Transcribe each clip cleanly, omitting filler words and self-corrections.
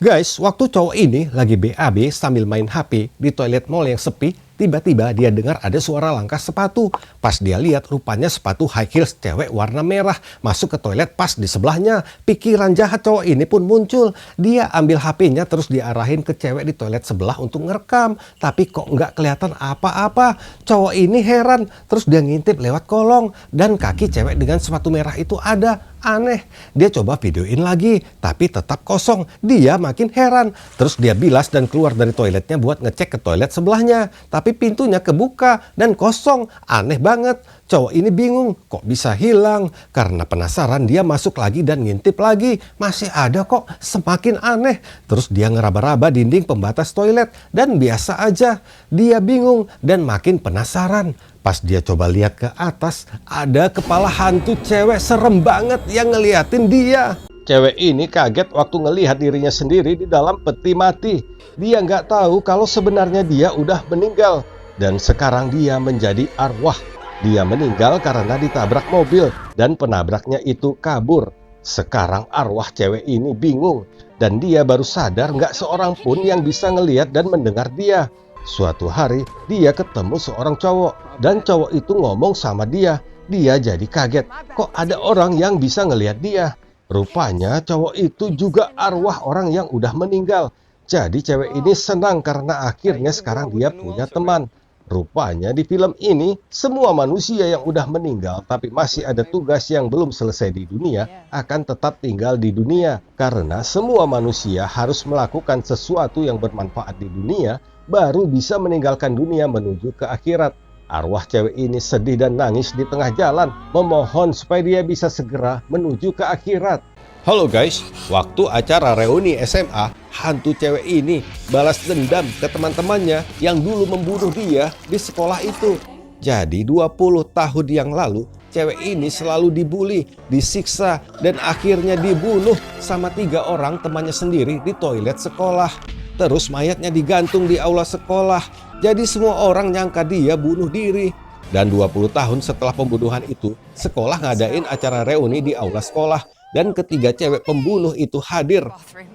Guys, waktu cowok ini lagi BAB sambil main HP di toilet mall yang sepi, tiba-tiba dia dengar ada suara langkah sepatu. Pas dia lihat, rupanya sepatu high heels cewek warna merah masuk ke toilet pas di sebelahnya. Pikiran jahat cowok ini pun muncul. Dia ambil HP-nya terus diarahin ke cewek di toilet sebelah untuk ngerekam. Tapi kok nggak kelihatan apa-apa. Cowok ini heran, terus dia ngintip lewat kolong. Dan kaki cewek dengan sepatu merah itu ada. Aneh, dia coba videoin lagi, tapi tetap kosong. Dia makin heran. Terus dia bilas dan keluar dari toiletnya buat ngecek ke toilet sebelahnya. Tapi pintunya kebuka dan kosong. Aneh banget. Cowok ini bingung, kok bisa hilang? Karena penasaran dia masuk lagi dan ngintip lagi. Masih ada kok, semakin aneh. Terus dia ngeraba-raba dinding pembatas toilet. Dan biasa aja, dia bingung dan makin penasaran. Pas dia coba lihat ke atas, ada kepala hantu cewek serem banget yang ngeliatin dia. Cewek ini kaget waktu ngelihat dirinya sendiri di dalam peti mati. Dia nggak tahu kalau sebenarnya dia udah meninggal. Dan sekarang dia menjadi arwah. Dia meninggal karena ditabrak mobil dan penabraknya itu kabur. Sekarang arwah cewek ini bingung. Dan dia baru sadar nggak seorang pun yang bisa ngelihat dan mendengar dia. Suatu hari dia ketemu seorang cowok dan cowok itu ngomong sama dia. Dia jadi kaget, kok ada orang yang bisa ngelihat dia. Rupanya cowok itu juga arwah orang yang udah meninggal. Jadi cewek ini senang karena akhirnya sekarang dia punya teman. Rupanya di film ini semua manusia yang udah meninggal tapi masih ada tugas yang belum selesai di dunia akan tetap tinggal di dunia. Karena semua manusia harus melakukan sesuatu yang bermanfaat di dunia baru bisa meninggalkan dunia menuju ke akhirat. Arwah cewek ini sedih dan nangis di tengah jalan, memohon supaya dia bisa segera menuju ke akhirat. Halo guys, waktu acara reuni SMA, hantu cewek ini balas dendam ke teman-temannya yang dulu membunuh dia di sekolah itu. Jadi 20 tahun yang lalu, cewek ini selalu dibully, disiksa, dan akhirnya dibunuh sama 3 orang temannya sendiri di toilet sekolah. Terus mayatnya digantung di aula sekolah. Jadi semua orang nyangka dia bunuh diri. Dan 20 tahun setelah pembunuhan itu, sekolah ngadain acara reuni di aula sekolah. Dan ketiga cewek pembunuh itu hadir.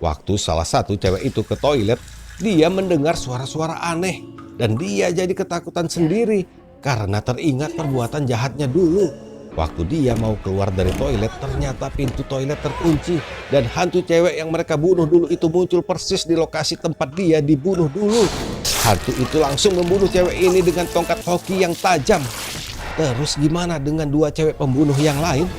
Waktu salah satu cewek itu ke toilet, dia mendengar suara-suara aneh. Dan dia jadi ketakutan sendiri karena teringat perbuatan jahatnya dulu. Waktu dia mau keluar dari toilet, ternyata pintu toilet terkunci. Dan hantu cewek yang mereka bunuh dulu itu muncul persis di lokasi tempat dia dibunuh dulu. Hantu itu langsung membunuh cewek ini dengan tongkat hoki yang tajam. Terus gimana dengan 2 cewek pembunuh yang lain?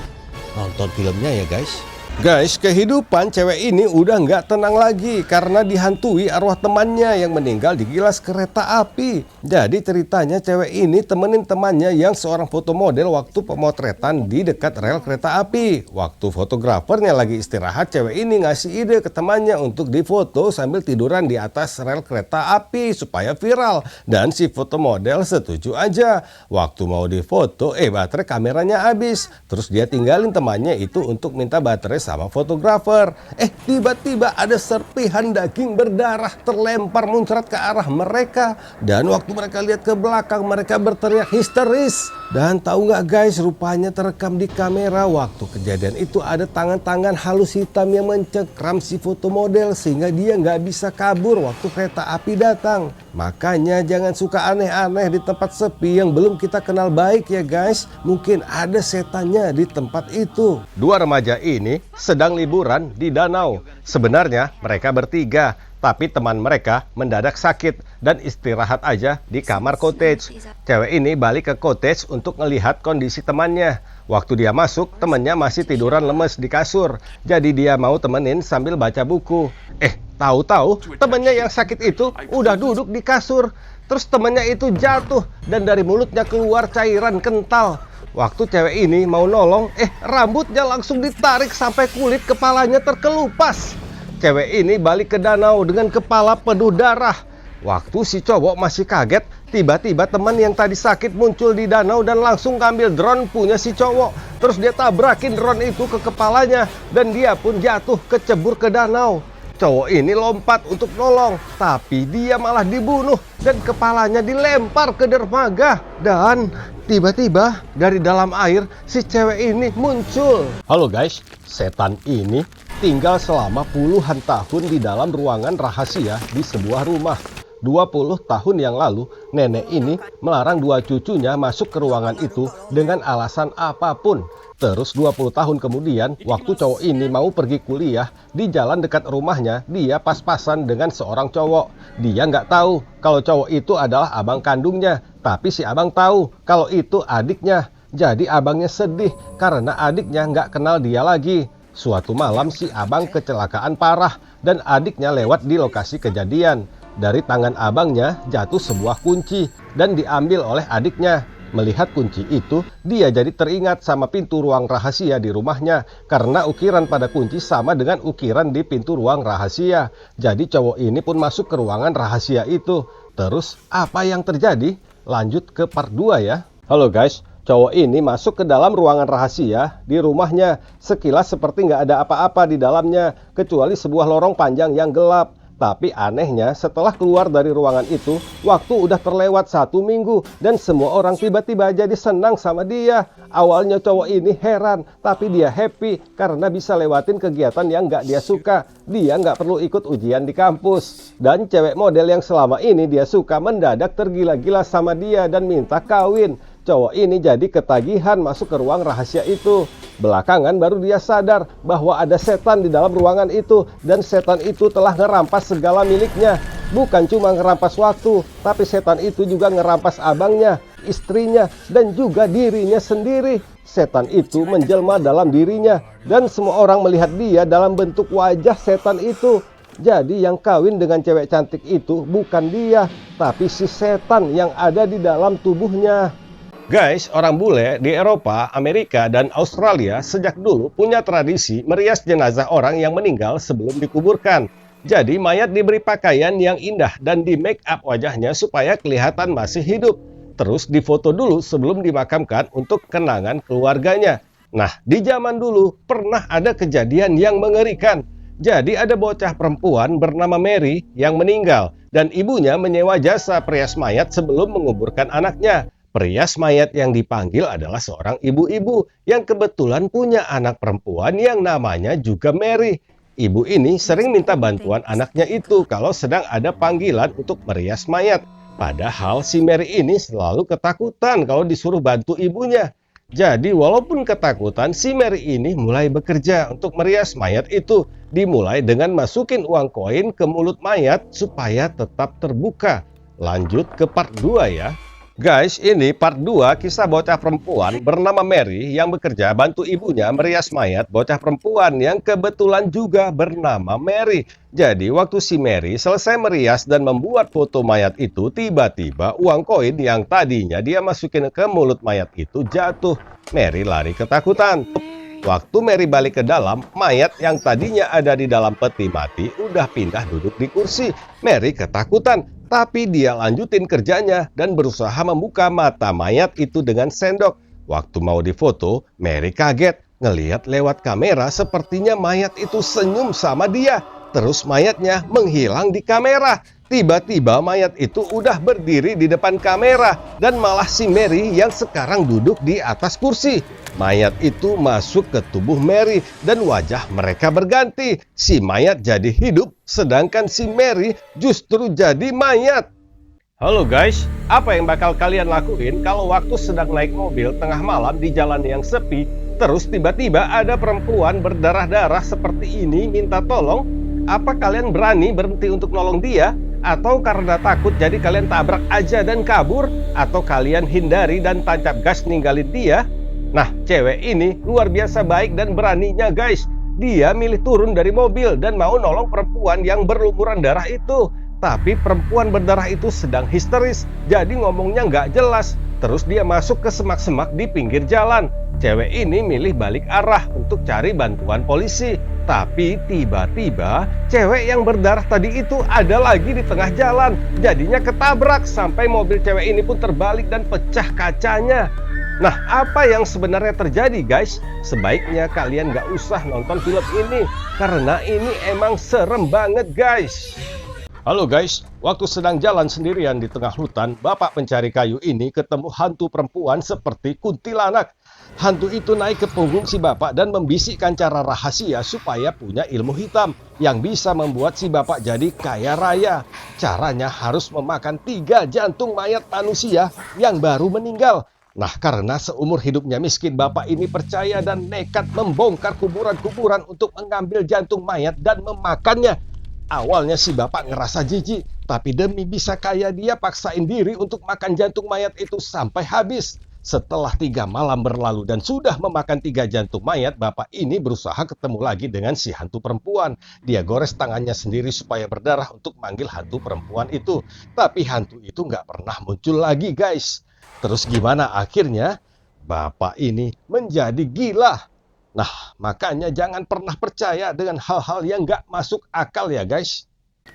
Nonton filmnya ya guys. Guys, kehidupan cewek ini udah nggak tenang lagi karena dihantui arwah temannya yang meninggal di gilas kereta api. Jadi ceritanya cewek ini temenin temannya yang seorang foto model waktu pemotretan di dekat rel kereta api. Waktu fotografernya lagi istirahat, cewek ini ngasih ide ke temannya untuk difoto sambil tiduran di atas rel kereta api supaya viral. Dan si foto model setuju aja. Waktu mau difoto, baterai kameranya habis. Terus dia tinggalin temannya itu untuk minta baterai sama fotografer. Tiba-tiba ada serpihan daging berdarah terlempar muncrat ke arah mereka. Dan waktu mereka lihat ke belakang, mereka berteriak histeris. Dan tahu nggak guys, rupanya terekam di kamera waktu kejadian itu ada tangan-tangan halus hitam yang mencekram si foto model sehingga dia nggak bisa kabur waktu kereta api datang. Makanya jangan suka aneh-aneh di tempat sepi yang belum kita kenal baik ya guys. Mungkin ada setannya di tempat itu. 2 remaja ini sedang liburan di danau. Sebenarnya mereka bertiga, tapi teman mereka mendadak sakit dan istirahat aja di kamar cottage. Cewek ini balik ke cottage untuk ngelihat kondisi temannya. Waktu dia masuk, temannya masih tiduran lemes di kasur. Jadi dia mau temenin sambil baca buku. Tahu-tahu temannya yang sakit itu udah duduk di kasur. Terus temannya itu jatuh dan dari mulutnya keluar cairan kental. Waktu cewek ini mau nolong, rambutnya langsung ditarik sampai kulit kepalanya terkelupas. Cewek ini balik ke danau dengan kepala penuh darah. Waktu si cowok masih kaget, tiba-tiba teman yang tadi sakit muncul di danau dan langsung ngambil drone punya si cowok. Terus dia tabrakin drone itu ke kepalanya dan dia pun jatuh kecebur ke danau. Cowok ini lompat untuk nolong, tapi dia malah dibunuh dan kepalanya dilempar ke dermaga. Dan tiba-tiba dari dalam air si cewek ini muncul. Halo guys, setan ini tinggal selama puluhan tahun di dalam ruangan rahasia di sebuah rumah. 20 tahun yang lalu, nenek ini melarang dua cucunya masuk ke ruangan itu dengan alasan apapun. Terus 20 tahun kemudian, waktu cowok ini mau pergi kuliah, di jalan dekat rumahnya, dia pas-pasan dengan seorang cowok. Dia nggak tahu kalau cowok itu adalah abang kandungnya, tapi si abang tahu kalau itu adiknya. Jadi abangnya sedih karena adiknya nggak kenal dia lagi. Suatu malam si abang kecelakaan parah dan adiknya lewat di lokasi kejadian. Dari tangan abangnya jatuh sebuah kunci dan diambil oleh adiknya. Melihat kunci itu, dia jadi teringat sama pintu ruang rahasia di rumahnya karena ukiran pada kunci sama dengan ukiran di pintu ruang rahasia. Jadi cowok ini pun masuk ke ruangan rahasia itu. Terus apa yang terjadi? Lanjut ke part 2 ya. Halo guys, cowok ini masuk ke dalam ruangan rahasia di rumahnya. Sekilas seperti nggak ada apa-apa di dalamnya, kecuali sebuah lorong panjang yang gelap. Tapi anehnya setelah keluar dari ruangan itu, waktu udah terlewat 1 minggu dan semua orang tiba-tiba jadi senang sama dia. Awalnya cowok ini heran, tapi dia happy karena bisa lewatin kegiatan yang nggak dia suka. Dia nggak perlu ikut ujian di kampus. Dan cewek model yang selama ini dia suka mendadak tergila-gila sama dia dan minta kawin. Cowok ini jadi ketagihan masuk ke ruang rahasia itu. Belakangan baru dia sadar bahwa ada setan di dalam ruangan itu dan setan itu telah ngerampas segala miliknya. Bukan cuma ngerampas waktu, tapi setan itu juga ngerampas abangnya, istrinya, dan juga dirinya sendiri. Setan itu menjelma dalam dirinya dan semua orang melihat dia dalam bentuk wajah setan itu. Jadi yang kawin dengan cewek cantik itu bukan dia, tapi si setan yang ada di dalam tubuhnya. Guys, orang bule di Eropa, Amerika, dan Australia sejak dulu punya tradisi merias jenazah orang yang meninggal sebelum dikuburkan. Jadi mayat diberi pakaian yang indah dan di make up wajahnya supaya kelihatan masih hidup. Terus difoto dulu sebelum dimakamkan untuk kenangan keluarganya. Nah, di zaman dulu pernah ada kejadian yang mengerikan. Jadi ada bocah perempuan bernama Mary yang meninggal dan ibunya menyewa jasa perias mayat sebelum menguburkan anaknya. Perias mayat yang dipanggil adalah seorang ibu-ibu yang kebetulan punya anak perempuan yang namanya juga Mary. Ibu ini sering minta bantuan anaknya itu kalau sedang ada panggilan untuk merias mayat. Padahal si Mary ini selalu ketakutan kalau disuruh bantu ibunya. Jadi walaupun ketakutan, si Mary ini mulai bekerja untuk merias mayat itu. Dimulai dengan masukin uang koin ke mulut mayat supaya tetap terbuka. Lanjut ke part 2 ya. Guys, ini part 2 kisah bocah perempuan bernama Mary yang bekerja bantu ibunya merias mayat bocah perempuan yang kebetulan juga bernama Mary. Jadi waktu si Mary selesai merias dan membuat foto mayat itu, tiba-tiba uang koin yang tadinya dia masukin ke mulut mayat itu jatuh. Mary lari ketakutan. Waktu Mary balik ke dalam, mayat yang tadinya ada di dalam peti mati udah pindah duduk di kursi. Mary ketakutan, tapi dia lanjutin kerjanya dan berusaha membuka mata mayat itu dengan sendok. Waktu mau difoto, Mary kaget. Ngelihat lewat kamera sepertinya mayat itu senyum sama dia. Terus mayatnya menghilang di kamera. Tiba-tiba mayat itu udah berdiri di depan kamera dan malah si Mary yang sekarang duduk di atas kursi. Mayat itu masuk ke tubuh Mary dan wajah mereka berganti. Si mayat jadi hidup sedangkan si Mary justru jadi mayat. Halo guys, apa yang bakal kalian lakuin kalau waktu sedang naik mobil tengah malam di jalan yang sepi, terus tiba-tiba ada perempuan berdarah-darah seperti ini minta tolong? Apa kalian berani berhenti untuk nolong dia? Atau karena takut jadi kalian tabrak aja dan kabur? Atau kalian hindari dan tancap gas ninggalin dia? Nah, cewek ini luar biasa baik dan beraninya guys. Dia milih turun dari mobil dan mau nolong perempuan yang berlumuran darah itu. Tapi perempuan berdarah itu sedang histeris, jadi ngomongnya nggak jelas. Terus dia masuk ke semak-semak di pinggir jalan. Cewek ini milih balik arah untuk cari bantuan polisi. Tapi tiba-tiba cewek yang berdarah tadi itu ada lagi di tengah jalan. Jadinya ketabrak sampai mobil cewek ini pun terbalik dan pecah kacanya. Nah, apa yang sebenarnya terjadi guys? Sebaiknya kalian nggak usah nonton film ini karena ini emang serem banget guys. Halo guys, waktu sedang jalan sendirian di tengah hutan, bapak pencari kayu ini ketemu hantu perempuan seperti kuntilanak. Hantu itu naik ke punggung si bapak dan membisikkan cara rahasia supaya punya ilmu hitam yang bisa membuat si bapak jadi kaya raya. Caranya harus memakan 3 jantung mayat manusia yang baru meninggal. Nah, karena seumur hidupnya miskin, bapak ini percaya dan nekat membongkar kuburan-kuburan untuk mengambil jantung mayat dan memakannya. Awalnya si bapak ngerasa jijik, tapi demi bisa kaya dia paksain diri untuk makan jantung mayat itu sampai habis. Setelah 3 malam berlalu dan sudah memakan 3 jantung mayat, bapak ini berusaha ketemu lagi dengan si hantu perempuan. Dia gores tangannya sendiri supaya berdarah untuk manggil hantu perempuan itu. Tapi hantu itu nggak pernah muncul lagi guys. Terus gimana akhirnya? Bapak ini menjadi gila. Nah, makanya jangan pernah percaya dengan hal-hal yang nggak masuk akal ya guys.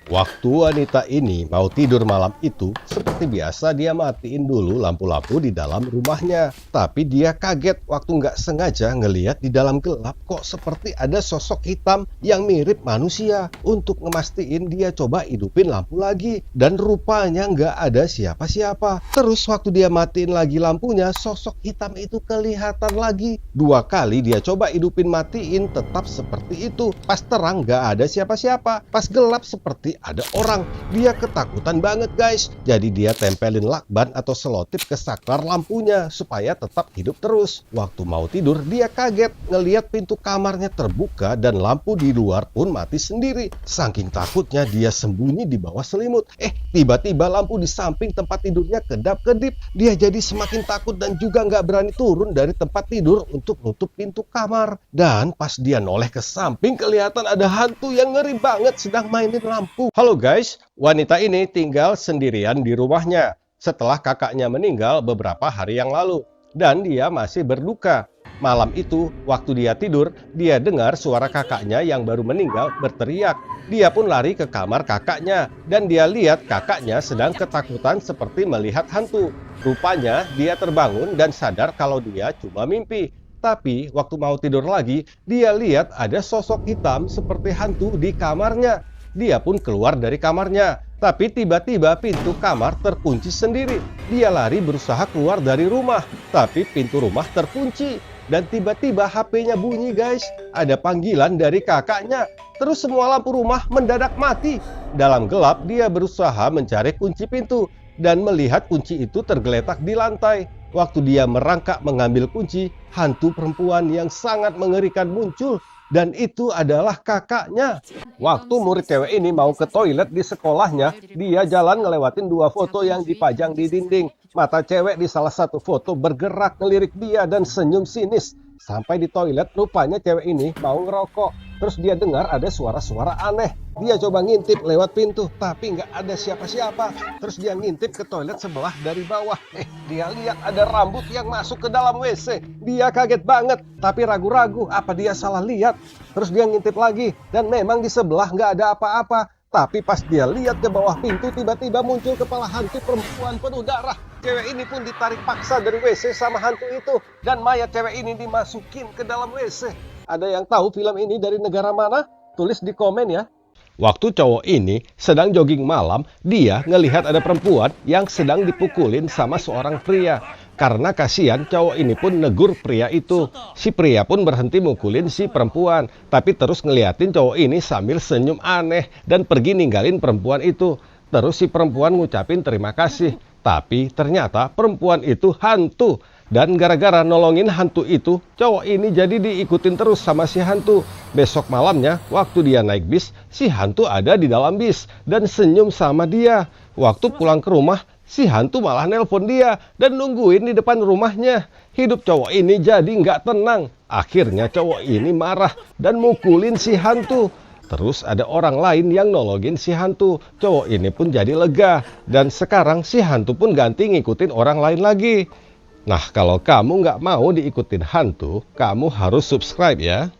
Waktu wanita ini mau tidur malam itu, seperti biasa dia matiin dulu lampu-lampu di dalam rumahnya. Tapi dia kaget waktu nggak sengaja ngeliat di dalam gelap kok seperti ada sosok hitam yang mirip manusia. Untuk ngemastiin dia coba hidupin lampu lagi. Dan rupanya nggak ada siapa-siapa. Terus waktu dia matiin lagi lampunya, sosok hitam itu kelihatan lagi. 2 kali dia coba hidupin matiin tetap seperti itu. Pas terang nggak ada siapa-siapa. Pas gelap seperti ada orang. Dia ketakutan banget guys. Jadi dia tempelin lakban atau selotip ke saklar lampunya supaya tetap hidup terus. Waktu mau tidur dia kaget ngeliat pintu kamarnya terbuka dan lampu di luar pun mati sendiri. Saking takutnya dia sembunyi di bawah selimut. Tiba-tiba lampu di samping tempat tidurnya kedap-kedip. Dia jadi semakin takut dan juga nggak berani turun dari tempat tidur untuk nutup pintu kamar. Dan pas dia noleh ke samping kelihatan ada hantu yang ngeri banget sedang mainin lampu. Halo guys, wanita ini tinggal sendirian di rumahnya setelah kakaknya meninggal beberapa hari yang lalu dan dia masih berduka. Malam itu, waktu dia tidur, dia dengar suara kakaknya yang baru meninggal berteriak. Dia pun lari ke kamar kakaknya dan dia lihat kakaknya sedang ketakutan seperti melihat hantu. Rupanya dia terbangun dan sadar kalau dia cuma mimpi. Tapi waktu mau tidur lagi, dia lihat ada sosok hitam seperti hantu di kamarnya. Dia pun keluar dari kamarnya, tapi tiba-tiba pintu kamar terkunci sendiri. Dia lari berusaha keluar dari rumah, tapi pintu rumah terkunci. Dan tiba-tiba HP-nya bunyi guys, ada panggilan dari kakaknya. Terus semua lampu rumah mendadak mati. Dalam gelap dia berusaha mencari kunci pintu dan melihat kunci itu tergeletak di lantai. Waktu dia merangkak mengambil kunci, hantu perempuan yang sangat mengerikan muncul. Dan itu adalah kakaknya. Waktu murid cewek ini mau ke toilet di sekolahnya, dia jalan ngelewatin 2 foto yang dipajang di dinding. Mata cewek di salah satu foto bergerak ngelirik dia dan senyum sinis. Sampai di toilet, rupanya cewek ini mau ngerokok. Terus dia dengar ada suara-suara aneh. Dia coba ngintip lewat pintu, tapi nggak ada siapa-siapa. Terus dia ngintip ke toilet sebelah dari bawah. Dia lihat ada rambut yang masuk ke dalam WC. Dia kaget banget, tapi ragu-ragu apa dia salah lihat. Terus dia ngintip lagi, dan memang di sebelah nggak ada apa-apa. Tapi pas dia lihat ke bawah pintu, tiba-tiba muncul kepala hantu perempuan penuh darah. Cewek ini pun ditarik paksa dari WC sama hantu itu. Dan mayat cewek ini dimasukin ke dalam WC. Ada yang tahu film ini dari negara mana? Tulis di komen ya. Waktu cowok ini sedang jogging malam, dia ngelihat ada perempuan yang sedang dipukulin sama seorang pria. Karena kasihan, cowok ini pun negur pria itu. Si pria pun berhenti mukulin si perempuan, tapi terus ngeliatin cowok ini sambil senyum aneh dan pergi ninggalin perempuan itu. Terus si perempuan ngucapin terima kasih, tapi ternyata perempuan itu hantu. Dan gara-gara nolongin hantu itu, cowok ini jadi diikutin terus sama si hantu. Besok malamnya, waktu dia naik bis, si hantu ada di dalam bis dan senyum sama dia. Waktu pulang ke rumah, si hantu malah nelpon dia dan nungguin di depan rumahnya. Hidup cowok ini jadi nggak tenang. Akhirnya cowok ini marah dan mukulin si hantu. Terus ada orang lain yang nolongin si hantu. Cowok ini pun jadi lega. Dan sekarang si hantu pun ganti ngikutin orang lain lagi. Nah, kalau kamu nggak mau diikutin hantu, kamu harus subscribe ya.